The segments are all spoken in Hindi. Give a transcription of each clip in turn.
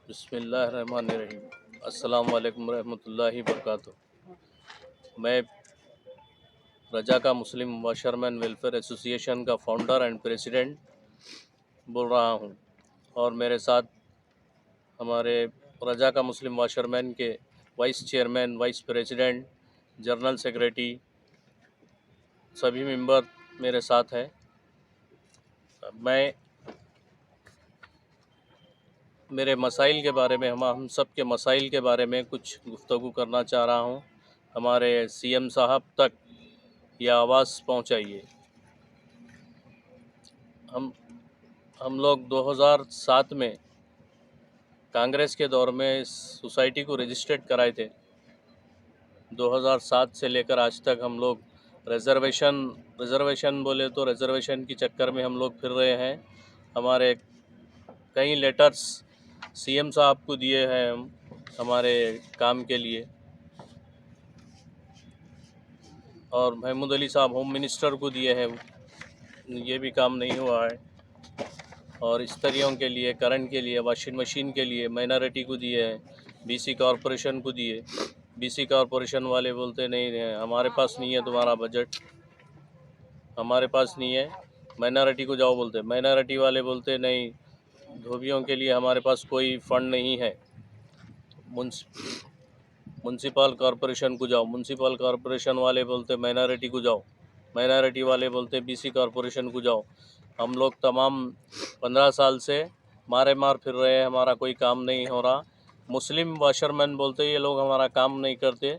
बिस्मिल्लाहिर्रहमानिर्रहीम। अस्सलाम वालेकुम रहमतुल्लाहि वबरकातुहू। मैं रजा का मुस्लिम वाशरमैन वेलफेयर एसोसिएशन का फाउंडर एंड प्रेसिडेंट बोल रहा हूं, और मेरे साथ हमारे रजा का मुस्लिम वाशरमैन के vice chairman, vice president, general secretary, सभी मेंबर मेरे साथ हैं। मैं मेरे मसाइल के बारे में, हम सब के मसाइल के बारे में कुछ गुफ्तगू करना चाह रहा हूं। हमारे सीएम साहब तक यह आवाज़ पहुंचाइए। हम लोग 2007 में कांग्रेस के दौर में इस सोसाइटी को रजिस्ट्रेट कराए थे। 2007 से लेकर आज तक हम लोग रिज़र्वेशन बोले तो रिज़र्वेशन के चक्कर में हम लोग फिर रहे हैं। हमारे कई लेटर्स सीएम साहब को दिए हैं हम हमारे काम के लिए, और महमूद अली साहब होम मिनिस्टर को दिए हैं, ये भी काम नहीं हुआ है। और इस्त्रियों के लिए, करंट के लिए, वॉशिंग मशीन के लिए माइनॉरिटी को दिए हैं, बीसी कॉरपोरेशन को दिए। बीसी कॉरपोरेशन वाले बोलते नहीं है, हमारे पास नहीं है तुम्हारा बजट, हमारे पास नहीं है। माइनॉरिटी को जाओ बोलते, माइनॉरिटी वाले बोलते नहीं, धोबियों के लिए हमारे पास कोई फ़ंड नहीं है। म्यूनसिपल कॉरपोरेशन को जाओ, म्यूनसिपल कॉरपोरेशन वाले बोलते माइनॉरिटी को जाओ, माइनॉरिटी वाले बोलते बीसी कॉरपोरेशन को जाओ। हम लोग तमाम 15 साल से मार फिर रहे हैं, हमारा कोई काम नहीं हो रहा। मुस्लिम वाशरमैन बोलते ये लोग हमारा काम नहीं करते।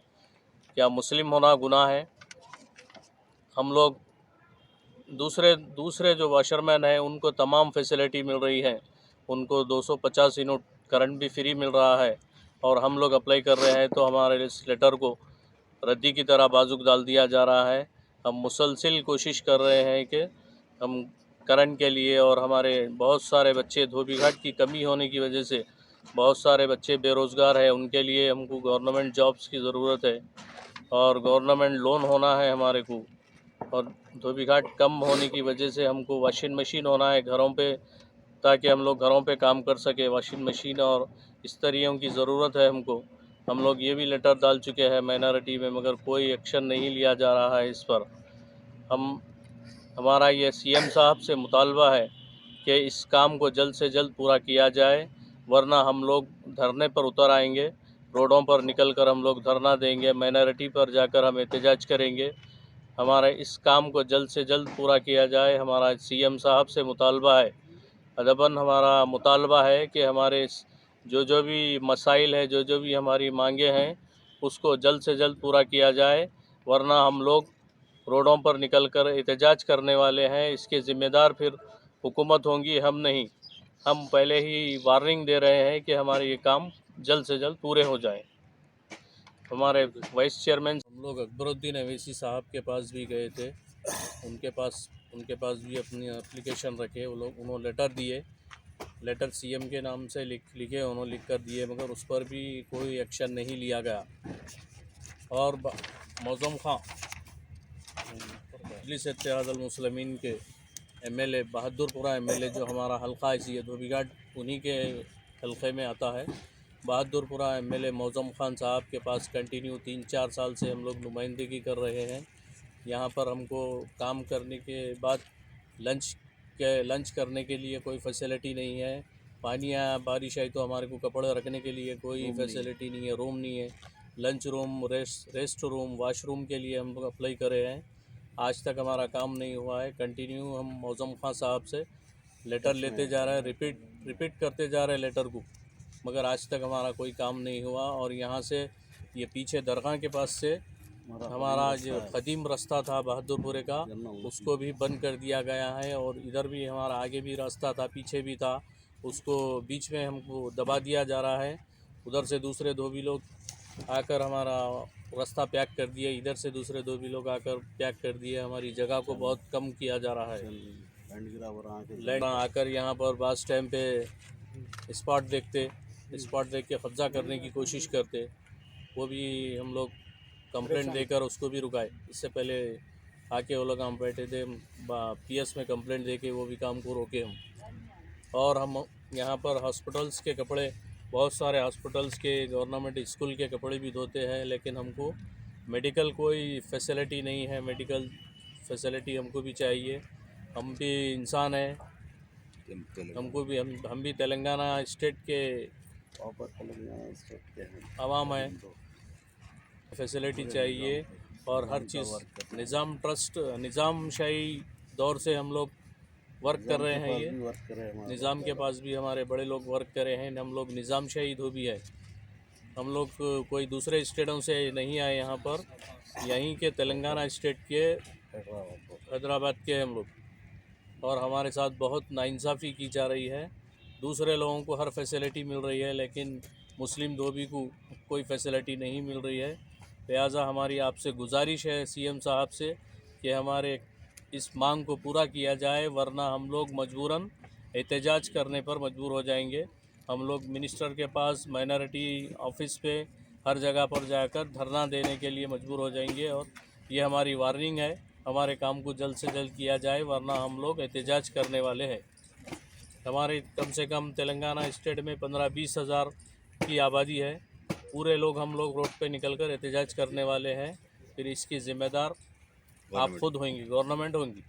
क्या मुस्लिम होना गुनाह है? हम लोग दूसरे जो वाशरमैन हैं उनको तमाम फैसिलिटी मिल रही है, उनको 250 यूनिट करंट भी फ्री मिल रहा है, और हम लोग अप्लाई कर रहे हैं तो हमारे इस लेटर को रद्दी की तरह बाजुक डाल दिया जा रहा है। हम मुसलसिल कोशिश कर रहे हैं कि हम करंट के लिए, और हमारे बहुत सारे बच्चे धोबीघाट की कमी होने की वजह से बहुत सारे बच्चे बेरोज़गार हैं, उनके लिए हमको गवर्नमेंट जॉब्स की ज़रूरत है, और गवर्नमेंट लोन होना है हमारे को, और धोबीघाट कम होने की वजह से हमको वॉशिंग मशीन होना है घरों पे, ताकि हम लोग घरों पे काम कर सके। वॉशिंग मशीन और इस्त्रियों की ज़रूरत है हमको। हम लोग ये भी लेटर डाल चुके हैं माइनॉरिटी में, मगर कोई एक्शन नहीं लिया जा रहा है इस पर। हमारा ये सीएम साहब से मुतालबा है कि इस काम को जल्द से जल्द पूरा किया जाए, वरना हम लोग धरने पर उतर आएंगे। रोडों पर निकल कर हम लोग धरना देंगे, माइनॉरिटी पर जाकर हम एहतजाज करेंगे। हमारे इस काम को जल्द से जल्द पूरा किया जाए, हमारा सीएम साहब से मुतालबा है। अदबन हमारा मुतालबा है कि हमारे जो भी मसाइल है, जो भी हमारी मांगे हैं, उसको जल्द से जल्द पूरा किया जाए, वरना हम लोग रोडों पर निकलकर एहतजाज करने वाले हैं। इसके ज़िम्मेदार फिर हुकूमत होंगी, हम नहीं। हम पहले ही वार्निंग दे रहे हैं कि हमारे ये काम जल्द से जल्द पूरे हो जाएं। हमारे वाइस चेयरमैन हम लोग अकबरुद्दीन अवैसी साहब के पास भी गए थे, उनके पास भी अपनी एप्लीकेशन रखे, उन्होंने लेटर दिए, लेटर सीएम के नाम से लिखे, उन्होंने लिख कर दिए, मगर उस पर भी कोई एक्शन नहीं लिया गया। और मौज़म खां मजलिस इत्तेहादुल मुस्लिमीन के एमएलए, बहादुरपुरा एमएलए, जो हमारा हल्का है धोबीघाट उन्हीं के हल्के में आता है। बहादुरपुरा एमएलए मौज़म खान साहब के पास कंटिन्यू 3-4 साल से हम लोग नुमाइंदगी कर रहे हैं। यहाँ पर हमको काम करने के बाद लंच करने के लिए कोई फैसिलिटी नहीं है। पानी आया, बारिश आई तो हमारे को कपड़े रखने के लिए कोई फैसिलिटी नहीं है, रूम नहीं है। Lunch room, rest room, washroom के लिए हम लोग अप्लाई करे हैं, आज तक हमारा काम नहीं हुआ है। कंटिन्यू हम मौज़म खां साहब से लेटर लेते जा रहे हैं, रिपीट करते जा रहे हैं लेटर को, मगर आज तक हमारा कोई काम नहीं हुआ। और यहाँ से ये पीछे दरगाह के पास से हमारा जो कदीम रास्ता था बहादुरपुरे का, उसको भी बंद कर दिया गया है, और इधर भी हमारा आगे भी रास्ता था, पीछे भी था, उसको बीच में हमको दबा दिया जा रहा है। उधर से दूसरे धोबी लोग आकर हमारा रास्ता पैक कर दिए, इधर से दूसरे धोबी लोग आकर पैक कर दिए। हमारी जगह को बहुत कम किया जा रहा है। लैंड आकर यहाँ पर बास टाइम पे स्पॉट देख के कब्ज़ा करने की कोशिश करते, वो भी हम लोग कंप्लेंट देकर उसको भी रुकाए। इससे पहले आके वो लोग हम बैठे थे, पीएस में कंप्लेंट दे के वो भी काम को रोके हम। और हम यहाँ पर हॉस्पिटल्स के कपड़े बहुत सारे हॉस्पिटल्स के गवर्नमेंट स्कूल के कपड़े भी धोते हैं, लेकिन हमको मेडिकल कोई फैसिलिटी नहीं है। मेडिकल फैसिलिटी हमको भी चाहिए। हम भी इंसान हैं, हमको भी हम भी तेलंगाना स्टेट के आवाम हैं। फैसिलिटी चाहिए और हर चीज़ निज़ाम ट्रस्ट निज़ामशाही दौर से हम लोग वर्क कर रहे हैं। ये निज़ाम के पास भी हमारे बड़े लोग वर्क कर रहे हैं। हम लोग निज़ामशाही धोबी है। हम लोग कोई दूसरे स्टेटों से नहीं आए यहाँ पर, यहीं के तेलंगाना स्टेट के हैदराबाद के हम लोग, और हमारे साथ बहुत नाइंसाफ़ी की जा रही है। दूसरे लोगों को हर फैसिलिटी मिल रही है, लेकिन मुस्लिम धोबी को कोई फैसिलिटी नहीं मिल रही है। लिहाजा हमारी आपसे गुजारिश है सीएम साहब से कि हमारे इस मांग को पूरा किया जाए, वरना हम लोग मजबूरन एहतजाज करने पर मजबूर हो जाएंगे। हम लोग मिनिस्टर के पास, माइनॉरिटी ऑफिस पे, हर जगह पर जाकर धरना देने के लिए मजबूर हो जाएंगे। और ये हमारी वार्निंग है, हमारे काम को जल्द से जल्द किया जाए, वरना हम लोग एहतजाज करने वाले हैं। हमारे कम से कम तेलंगाना स्टेट में 15-20 हज़ार की आबादी है। पूरे लोग हम लोग रोड पे निकलकर एहतजाज करने वाले हैं। फिर इसकी ज़िम्मेदार आप खुद होंगी, गवर्नमेंट होंगी।